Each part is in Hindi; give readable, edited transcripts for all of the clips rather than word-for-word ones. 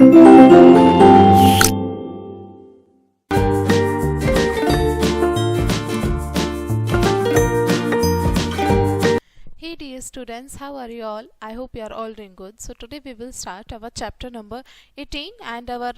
Hey dear students, how are you all? I hope you are all doing good. So today we will start our chapter number 18 and our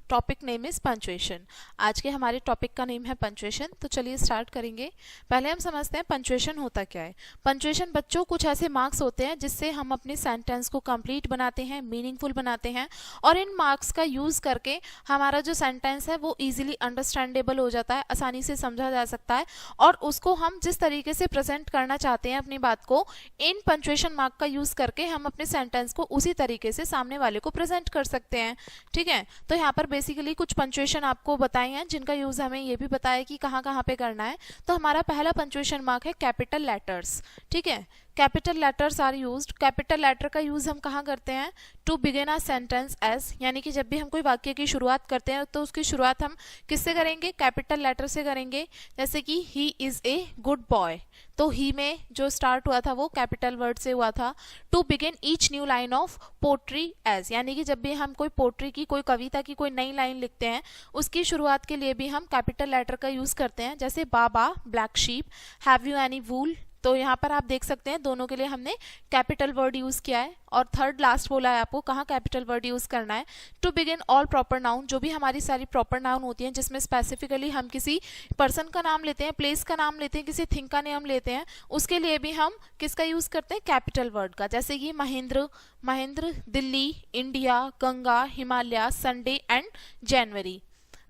topic name is punctuation. आज के हमारे टॉपिक का नेम है पंचुएशन। तो चलिए स्टार्ट करेंगे। पहले हम समझते हैं पंचुएशन होता क्या है। पंचुएशन बच्चों कुछ ऐसे मार्क्स होते हैं जिससे हम अपने सेंटेंस को कंप्लीट बनाते हैं, मीनिंगफुल बनाते हैं और इन मार्क्स का यूज़ करके हमारा जो सेंटेंस है वो ईजिली अंडरस्टैंडेबल हो जाता है, आसानी से समझा जा सकता है और उसको हम जिस तरीके से प्रेजेंट करना चाहते हैं अपनी बात को, इन पंचुएशन मार्क का यूज़ करके हम अपने सेंटेंस को उसी तरीके से सामने वाले को प्रेजेंट कर सकते हैं। ठीक है, तो यहाँ पर बेसिकली कुछ पंचुएशन आपको बताए हैं जिनका यूज हमें ये भी पता है कि कहाँ कहाँ पे करना है। तो हमारा पहला पंचुएशन मार्क है कैपिटल लेटर्स। ठीक है, capital letters are used. Capital letter का यूज हम कहाँ करते हैं? To begin a sentence as, यानी कि जब भी हम कोई वाक्य की शुरुआत करते हैं तो उसकी शुरुआत हम किससे करेंगे? कैपिटल लेटर से करेंगे। जैसे कि he is a good boy, तो ही में जो स्टार्ट हुआ था वो कैपिटल वर्ड से हुआ था। To begin each new line of poetry as, यानी कि जब भी हम कोई पोट्री की, कोई कविता की कोई नई लाइन लिखते हैं उसकी शुरुआत के लिए भी हम कैपिटल लेटर का यूज करते हैं। जैसे baa baa, black sheep, have you any wool, तो यहाँ पर आप देख सकते हैं दोनों के लिए हमने कैपिटल वर्ड यूज किया है। और थर्ड लास्ट बोला है आपको कहाँ कैपिटल वर्ड यूज करना है। To begin all proper noun, जो भी हमारी सारी प्रॉपर नाउन होती हैं जिसमें स्पेसिफिकली हम किसी पर्सन का नाम लेते हैं, प्लेस का नाम लेते हैं, किसी थिंग का नाम लेते हैं, उसके लिए भी हम किसका यूज करते हैं? कैपिटल वर्ड का। जैसे कि Mahendra, Mahendra, Delhi, India, Ganga, Himalaya, Sunday and January.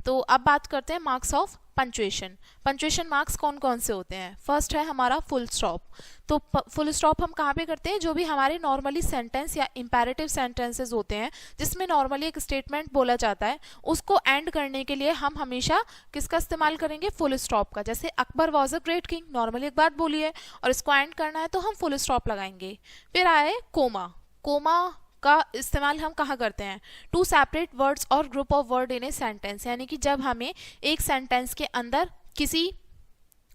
तो अब बात करते हैं marks of punctuation. Punctuation marks कौन कौन से होते हैं? फर्स्ट है हमारा फुल स्टॉप। तो फुल स्टॉप हम कहाँ पे करते हैं? जो भी हमारे नॉर्मली सेंटेंस या इंपैरेटिव सेंटेंसेस होते हैं जिसमें नॉर्मली एक स्टेटमेंट बोला जाता है, उसको एंड करने के लिए हम हमेशा किसका इस्तेमाल करेंगे? फुल स्टॉप का। जैसे Akbar was a great king, normally एक बात बोली है और इसको एंड करना है तो हम फुल स्टॉप लगाएंगे। फिर आए कोमा। कोमा का इस्तेमाल हम कहाँ करते हैं? टू सेपरेट वर्ड्स और group of word in a sentence, यानी कि जब हमें एक सेंटेंस के अंदर किसी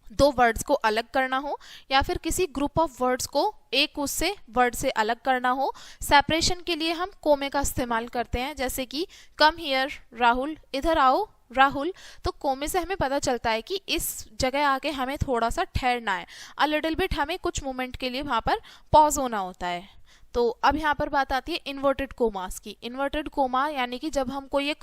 दो वर्ड्स को अलग करना हो या फिर किसी ग्रुप ऑफ वर्ड्स को एक उससे वर्ड से अलग करना हो, सेपरेशन के लिए हम कोमे का इस्तेमाल करते हैं। जैसे कि कम हियर राहुल, इधर आओ राहुल, तो कोमे से हमें पता चलता है कि इस जगह आके हमें थोड़ा सा ठहरना है, अ लिटिल बिट, हमें कुछ मोमेंट के लिए वहां पर पॉज होना होता है। तो अब यहाँ पर बात आती है इन्वर्टेड कोमास की। इन्वर्टेड कोमा यानी कि जब हम कोई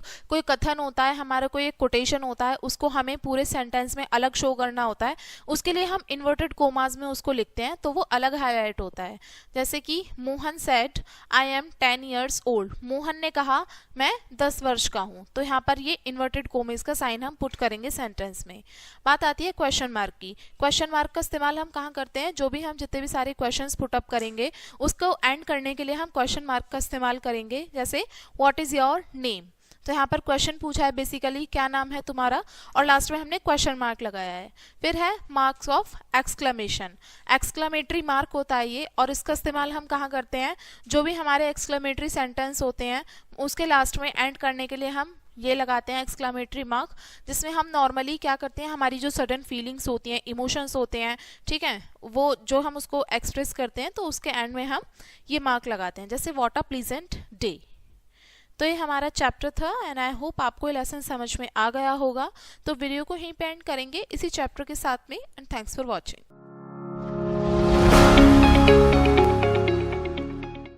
कथन होता है, हमारा कोई एक कोटेशन होता है, उसको हमें पूरे सेंटेंस में अलग शो करना होता है, उसके लिए हम इन्वर्टेड कोमास में उसको लिखते हैं तो वो अलग हाईलाइट होता है। जैसे कि Mohan said I am 10 years old, Mohan ने कहा मैं 10 वर्ष का हूँ, तो यहाँ पर ये इन्वर्टेड कोमेस का साइन हम पुट करेंगे सेंटेंस में। बात आती है क्वेश्चन मार्क की। क्वेश्चन मार्क का इस्तेमाल हम कहाँ करते हैं? जो भी हम जितने भी सारे क्वेश्चन पुटअप करेंगे उसको करने के लिए हम क्वेश्चन मार्क का इस्तेमाल करेंगे। जैसे व्हाट इज योर नेम, तो यहाँ पर क्वेश्चन पूछा है बेसिकली क्या नाम है तुम्हारा, और लास्ट में हमने क्वेश्चन मार्क लगाया है। फिर है marks of exclamation. Exclamatory mark होता है ये, और इसका इस्तेमाल हम कहाँ करते हैं? जो भी हमारे एक्सक्लेमेटरी सेंटेंस होते हैं उसके लास्ट में एंड करने के लिए हम ये लगाते हैं एक्सक्लेमेटरी मार्क, जिसमें हम नॉर्मली क्या करते हैं? हमारी जो सडन फीलिंग्स होती हैं, इमोशंस होते हैं, ठीक है, वो जो हम उसको एक्सप्रेस करते हैं तो उसके एंड में हम ये मार्क लगाते हैं। जैसे व्हाट अ प्लीजेंट डे। तो ये हमारा चैप्टर था एंड आई होप आपको ये लेसन समझ में आ गया होगा। तो वीडियो को यहीं पे एंड करेंगे इसी चैप्टर के साथ में, एंड थैंक्स फॉर वॉचिंग।